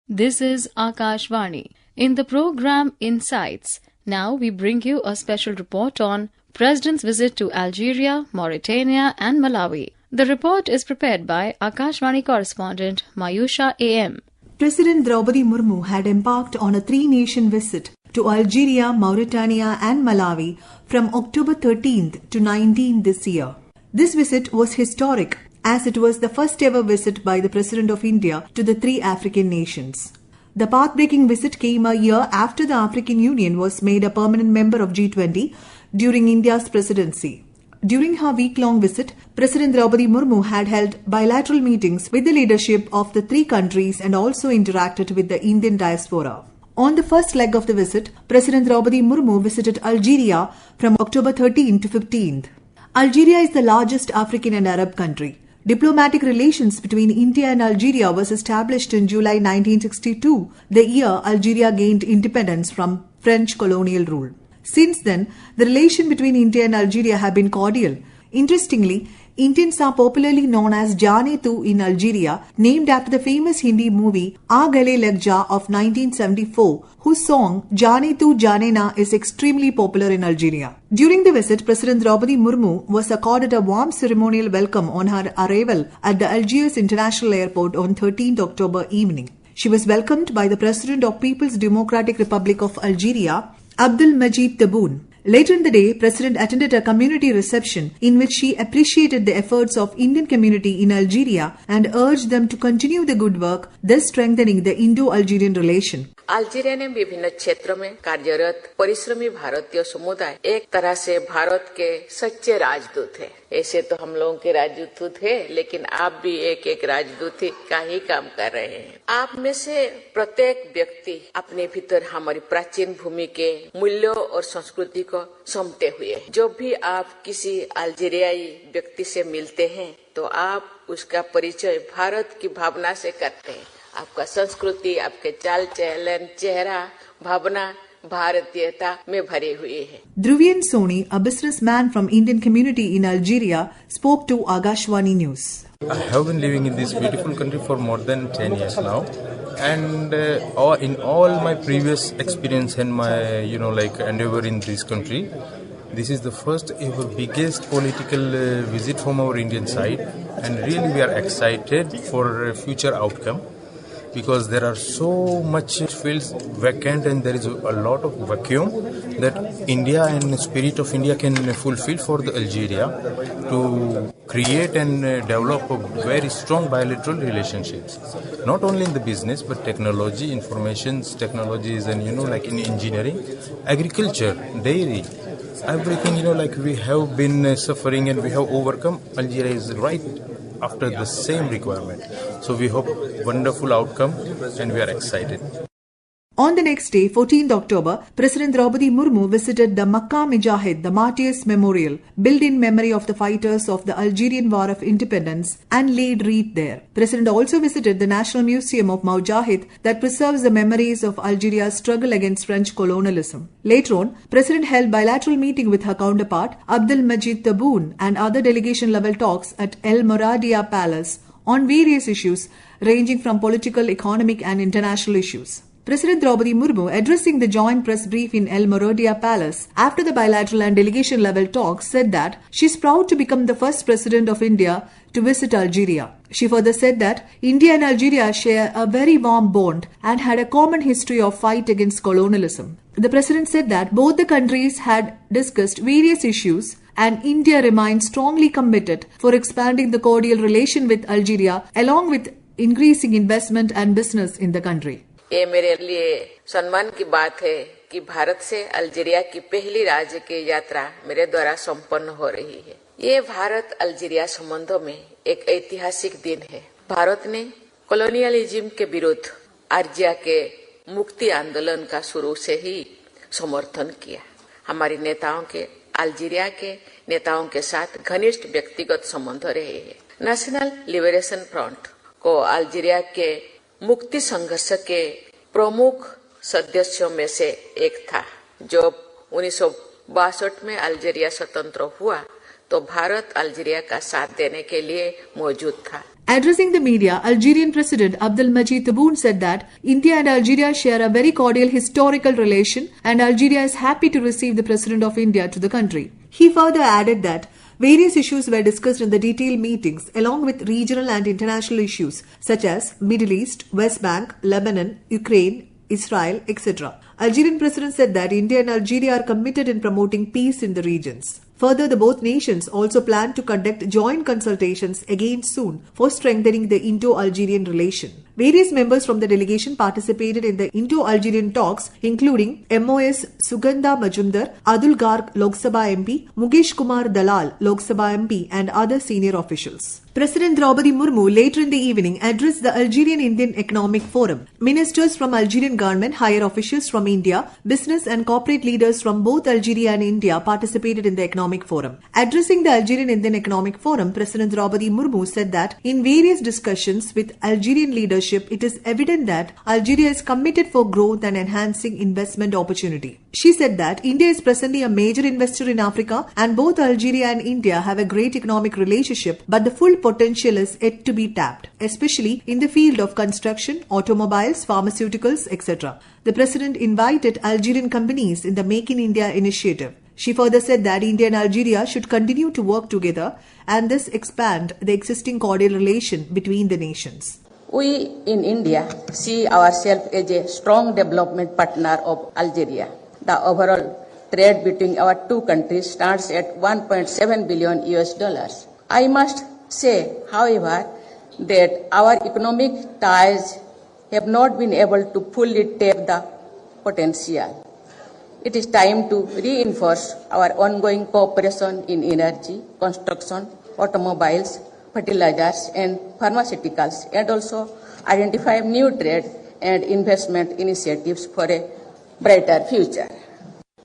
This is Akashvani. In the program Insights, now we bring you a special report on President's visit to Algeria, Mauritania and Malawi. The report is prepared by Akashvani Correspondent Mayusha AM. President Draupadi Murmu had embarked on a three-nation visit to Algeria, Mauritania and Malawi from October 13th to 19th this year. This visit was historic as it was the first ever visit by the President of India to the three African nations. The path-breaking visit came a year after the African Union was made a permanent member of G20 during India's presidency. During her week-long visit, President Draupadi Murmu had held bilateral meetings with the leadership of the three countries and also interacted with the Indian diaspora. On the first leg of the visit, President Draupadi Murmu visited Algeria from October 13 to 15th. Algeria is the largest African and Arab country. Diplomatic relations between India and Algeria was established in July 1962, the year Algeria gained independence from French colonial rule. Since then, the relation between India and Algeria have been cordial. Interestingly, Indians are popularly known as Jaane Tu in Algeria, named after the famous Hindi movie Aa Gale Lag Ja of 1974, whose song Jaane Tu Jaane Na is extremely popular in Algeria. During the visit, President Draupadi Murmu was accorded a warm ceremonial welcome on her arrival at the Algiers International Airport on 13th October evening. She was welcomed by the President of People's Democratic Republic of Algeria, Abdelmadjid Tebboune. Later in the day, President attended a community reception in which she appreciated the efforts of Indian community in Algeria and urged them to continue the good work, thus strengthening the Indo-Algerian relation. Algeria ने विभिन्न क्षेत्रों में कार्यरत परिश्रमी भारतीय समुदाय एक तरह से भारत के सच्चे राजदूत है। ऐसे तो हम लोगों के राजदूत है, लेकिन आप भी एक राजदूत का ही काम कर रहे हैं। आप में से प्रत्येक व्यक्ति अपने भीतर हमारी प्राचीन भूमि के मूल्यों और संस्कृति को समझते हुए, जब भी आप किसी अल्जीरियाई व्यक्ति से मिलते हैं तो आप उसका परिचय भारत की भावना से करते हैं। आपका संस्कृति, आपके चाल चलन, चेहरा, भावना भारतीयता में भरी हुई है। Dhruvian Soni, a businessman from Indian community in Algeria, spoke to Akashvani News. I have been living in this beautiful country for more than 10 years now, and in all my previous experience and my endeavor in this country, this is the first ever biggest political visit from our Indian side, and really we are excited for future outcome. Because there are so much fields vacant and there is a lot of vacuum that India and the spirit of India can fulfill for the Algeria to create and develop a very strong bilateral relationships. Not only in the business but technology, informations, technologies and in engineering, agriculture, dairy, everything we have been suffering and we have overcome. Algeria is right after the same requirement. So we hope wonderful outcome and we are excited. On the next day, 14th October, President Draupadi Murmu visited the Makkah Mujahid, the Martyrs Memorial, built in memory of the fighters of the Algerian War of Independence, and laid wreath there. President also visited the National Museum of Mujahid that preserves the memories of Algeria's struggle against French colonialism. Later on, President held bilateral meeting with her counterpart, Abdelmadjid Tebboune, and other delegation-level talks at El Mouradia Palace on various issues ranging from political, economic and international issues. President Draupadi Murmu, addressing the joint press brief in El Mouradia Palace after the bilateral and delegation-level talks, said that she is proud to become the first president of India to visit Algeria. She further said that India and Algeria share a very warm bond and had a common history of fight against colonialism. The president said that both the countries had discussed various issues and India remains strongly committed for expanding the cordial relation with Algeria along with increasing investment and business in the country. ये मेरे लिए सम्मान की बात है कि भारत से Algeria की पहली राज्य की यात्रा मेरे द्वारा संपन्न हो रही है। ये भारत अल्जीरिया संबंधों में एक ऐतिहासिक दिन है। भारत ने कॉलोनियलिज्म के विरुद्ध अल्जीरिया के मुक्ति आंदोलन का शुरू से ही समर्थन किया। हमारे नेताओं के अल्जीरिया के नेताओं के साथ घनिष्ठ व्यक्तिगत संबंध रहे हैं। नेशनल लिबरेशन फ्रंट को अल्जीरिया के मुक्ति संघर्ष के प्रमुख सदस्यों में से एक था। जब 1962 में अल्जीरिया स्वतंत्र हुआ तो भारत अल्जीरिया का साथ देने के लिए मौजूद था। Addressing the media, Algerian President Abdelmadjid Tebboune said that India and Algeria share a very cordial historical relation and Algeria is happy to receive the President of India to the country. He further added that various issues were discussed in the detailed meetings along with regional and international issues such as Middle East, West Bank, Lebanon, Ukraine, Israel, etc. Algerian President said that India and Algeria are committed in promoting peace in the regions. Further, the both nations also plan to conduct joint consultations again soon for strengthening the Indo-Algerian relation. Various members from the delegation participated in the Indo-Algerian talks, including MOS Sugandha Majumdar, Adul Garg Lok Sabha MP, Mukesh Kumar Dalal Lok Sabha MP, and other senior officials. President Draupadi Murmu later in the evening addressed the Algerian Indian Economic Forum. Ministers from Algerian government, higher officials from India, business and corporate leaders from both Algeria and India participated in the Economic Forum. Addressing the Algerian Indian Economic Forum, President Draupadi Murmu said that in various discussions with Algerian leadership, it is evident that Algeria is committed for growth and enhancing investment opportunity. She said that India is presently a major investor in Africa and both Algeria and India have a great economic relationship, but the full potential is yet to be tapped, especially in the field of construction, automobiles, pharmaceuticals, etc. The President invited Algerian companies in the Make in India initiative. She further said that India and Algeria should continue to work together and thus expand the existing cordial relation between the nations. We in India see ourselves as a strong development partner of Algeria. The overall trade between our two countries stands at $1.7 billion US. I must say, however, that our economic ties have not been able to fully tap the potential. It is time to reinforce our ongoing cooperation in energy, construction, automobiles, fertilizers and pharmaceuticals, and also identify new trade and investment initiatives for a brighter future.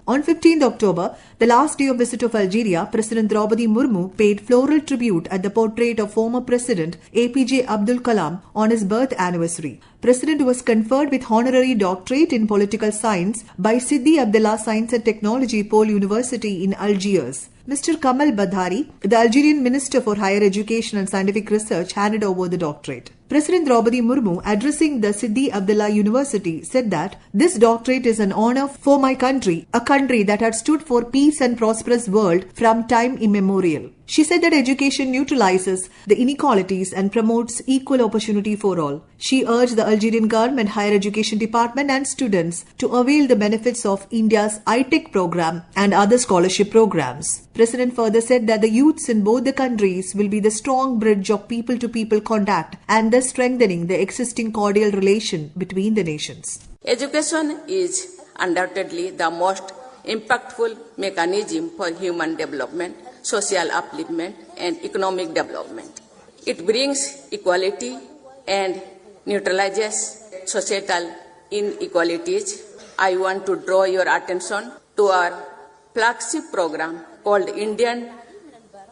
On 15th October, the last day of visit of Algeria, President Draupadi Murmu paid floral tribute at the portrait of former President APJ Abdul Kalam on his birth anniversary. President was conferred with honorary doctorate in political science by Sidi Abdallah Science and Technology Pole University in Algiers. Mr. Kamal Badhari, the Algerian Minister for Higher Education and Scientific Research, handed over the doctorate. President Draupadi Murmu, addressing the Sidi Abdallah University, said that this doctorate is an honor for my country, a country that had stood for peace and prosperous world from time immemorial. She said that education neutralizes the inequalities and promotes equal opportunity for all. She urged the Algerian government, higher education department and students to avail the benefits of India's iTech program and other scholarship programs. President further said that the youths in both the countries will be the strong bridge of people-to-people contact and thus strengthening the existing cordial relation between the nations. Education is undoubtedly the most impactful mechanism for human development, social upliftment and economic development. It brings equality and neutralizes societal inequalities. I want to draw your attention to our flagship program called Indian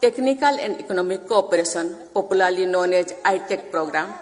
Technical and Economic Cooperation, popularly known as iTech program.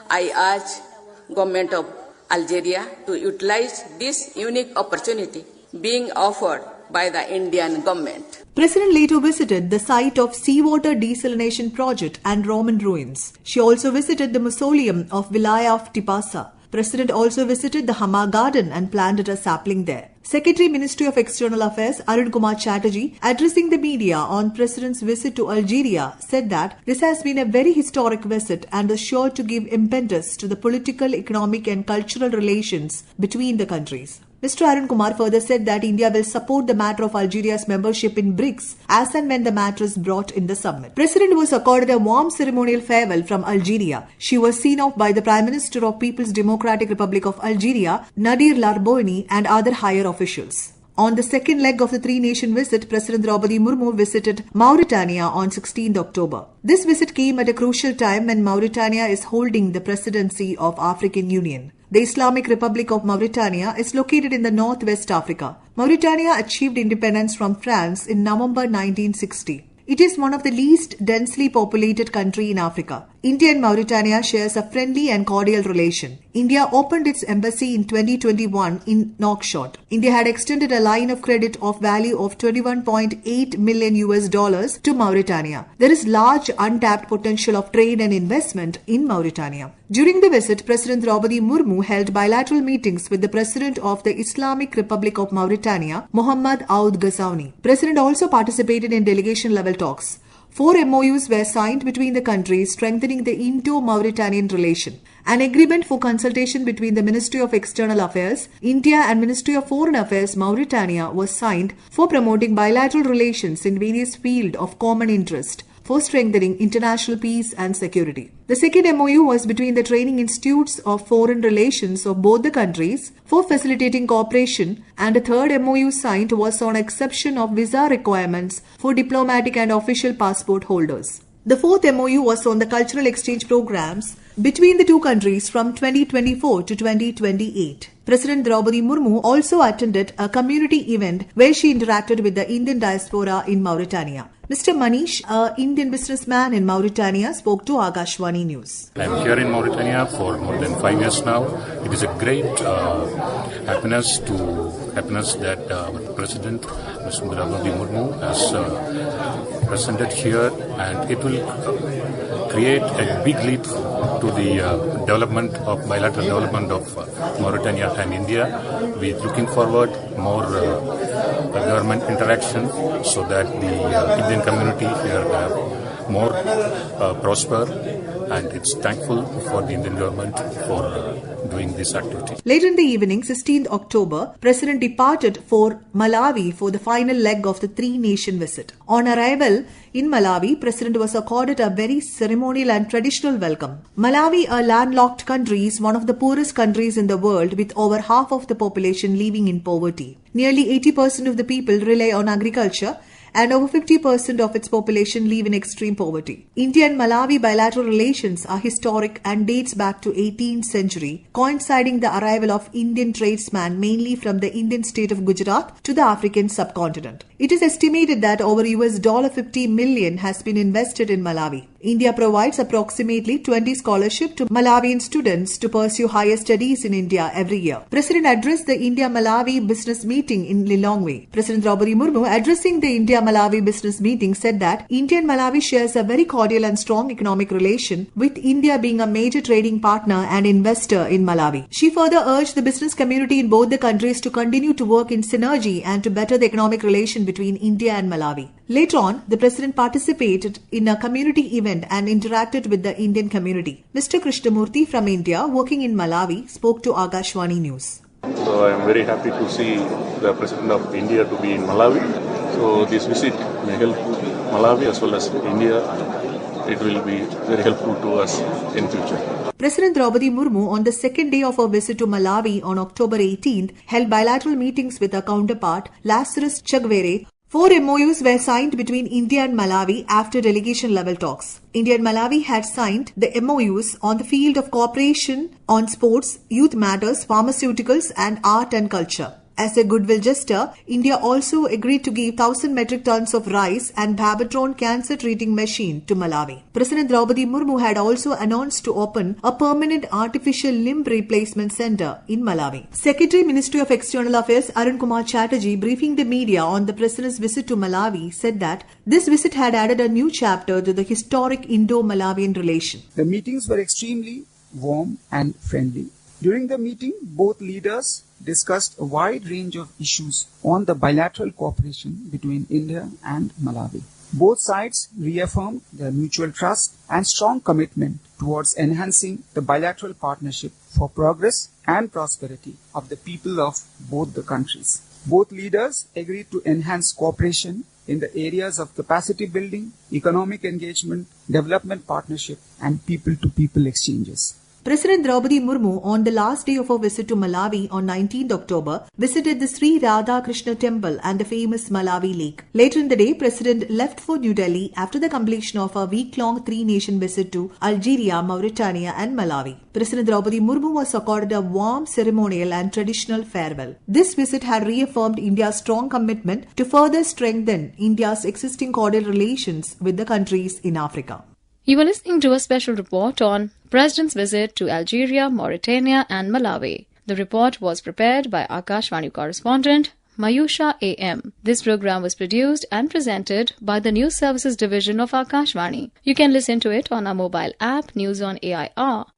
I urge Government of Algeria to utilize this unique opportunity being offered by the Indian government. President later visited the site of seawater desalination project and Roman ruins. She also visited the mausoleum of Vilaya of Tipasa. President also visited the Hama Garden and planted a sapling there. Secretary Ministry of External Affairs Arun Kumar Chatterjee, addressing the media on President's visit to Algeria, said that this has been a very historic visit and is sure to give impetus to the political, economic and cultural relations between the countries. Mr. Arun Kumar further said that India will support the matter of Algeria's membership in BRICS as and when the matter is brought in the summit. President was accorded a warm ceremonial farewell from Algeria. She was seen off by the Prime Minister of People's Democratic Republic of Algeria, Nadir Larboini, and other higher officials. On the second leg of the three-nation visit, President Draupadi Murmu visited Mauritania on 16th October. This visit came at a crucial time when Mauritania is holding the presidency of African Union. The Islamic Republic of Mauritania is located in the northwest Africa. Mauritania achieved independence from France in November 1960. It is one of the least densely populated country in Africa. India and Mauritania shares a friendly and cordial relation. India opened its embassy in 2021 in Nouakchott. India had extended a line of credit of value of $21.8 million to Mauritania. There is large untapped potential of trade and investment in Mauritania. During the visit, President Draupadi Murmu held bilateral meetings with the President of the Islamic Republic of Mauritania, Mohammad Ould Ghazouani. President also participated in delegation-level talks. 4 MOUs were signed between the countries, strengthening the Indo-Mauritanian relation. An agreement for consultation between the Ministry of External Affairs, India and Ministry of Foreign Affairs, Mauritania was signed for promoting bilateral relations in various fields of common interest for strengthening international peace and security. The second MOU was between the training institutes of foreign relations of both the countries for facilitating cooperation, and a third MOU signed was on exception of visa requirements for diplomatic and official passport holders. The fourth MOU was on the cultural exchange programs between the two countries from 2024 to 2028. President Draupadi Murmu also attended a community event where she interacted with the Indian diaspora in Mauritania. Mr. Manish, an Indian businessman in Mauritania, spoke to Akashvani News. I am here in Mauritania for more than 5 years now. It is a great happiness that our President, Mr. Draupadi Murmu, has presented here, and it will create a big leap to the bilateral development of Mauritania and India. We are looking forward more government interaction so that the Indian community here have more prosper, and it's thankful for the Indian government for doing this activity. Later in the evening, 16th October, President departed for Malawi for the final leg of the three-nation visit. On arrival in Malawi, President was accorded a very ceremonial and traditional welcome. Malawi, a landlocked country, is one of the poorest countries in the world, with over half of the population living in poverty. Nearly 80% of the people rely on agriculture, and over 50% of its population live in extreme poverty. India and Malawi bilateral relations are historic and dates back to 18th century, coinciding the arrival of Indian tradesmen mainly from the Indian state of Gujarat to the African subcontinent. It is estimated that over $50 million has been invested in Malawi. India provides approximately 20 scholarships to Malawian students to pursue higher studies in India every year. President addressed the India-Malawi business meeting in Lilongwe. President Draupadi Murmu, addressing the India-Malawi business meeting, said that India and Malawi shares a very cordial and strong economic relation, with India being a major trading partner and investor in Malawi. She further urged the business community in both the countries to continue to work in synergy and to better the economic relation between India and Malawi. Later on, the President participated in a community event and interacted with the Indian community. Mr. Krishnamurthy from India, working in Malawi, spoke to Akashvani News. So I am very happy to see the President of India to be in Malawi. So this visit may help Malawi as well as India. It will be very helpful to us in future. President Draupadi Murmu, on the second day of her visit to Malawi on October 18th, held bilateral meetings with her counterpart, Lazarus Chakwera. 4 MOUs were signed between India and Malawi after delegation-level talks. India and Malawi had signed the MOUs on the field of cooperation on sports, youth matters, pharmaceuticals and art and culture. As a goodwill gesture, India also agreed to give 1,000 metric tons of rice and Babatron cancer-treating machine to Malawi. President Draupadi Murmu had also announced to open a permanent artificial limb replacement center in Malawi. Secretary, Ministry of External Affairs Arun Kumar Chatterjee, briefing the media on the President's visit to Malawi, said that this visit had added a new chapter to the historic Indo-Malawian relation. The meetings were extremely warm and friendly. During the meeting, both leaders discussed a wide range of issues on the bilateral cooperation between India and Malawi. Both sides reaffirmed their mutual trust and strong commitment towards enhancing the bilateral partnership for progress and prosperity of the people of both the countries. Both leaders agreed to enhance cooperation in the areas of capacity building, economic engagement, development partnership, and people-to-people exchanges. President Draupadi Murmu, on the last day of her visit to Malawi on 19th October, visited the Sri Radha Krishna Temple and the famous Malawi Lake. Later in the day, President left for New Delhi after the completion of a week-long three-nation visit to Algeria, Mauritania and Malawi. President Draupadi Murmu was accorded a warm ceremonial and traditional farewell. This visit had reaffirmed India's strong commitment to further strengthen India's existing cordial relations with the countries in Africa. You were listening to a special report on President's visit to Algeria, Mauritania and Malawi. The report was prepared by Akashvani Correspondent Mayusha AM. This program was produced and presented by the News Services Division of Akashvani. You can listen to it on our mobile app News on AIR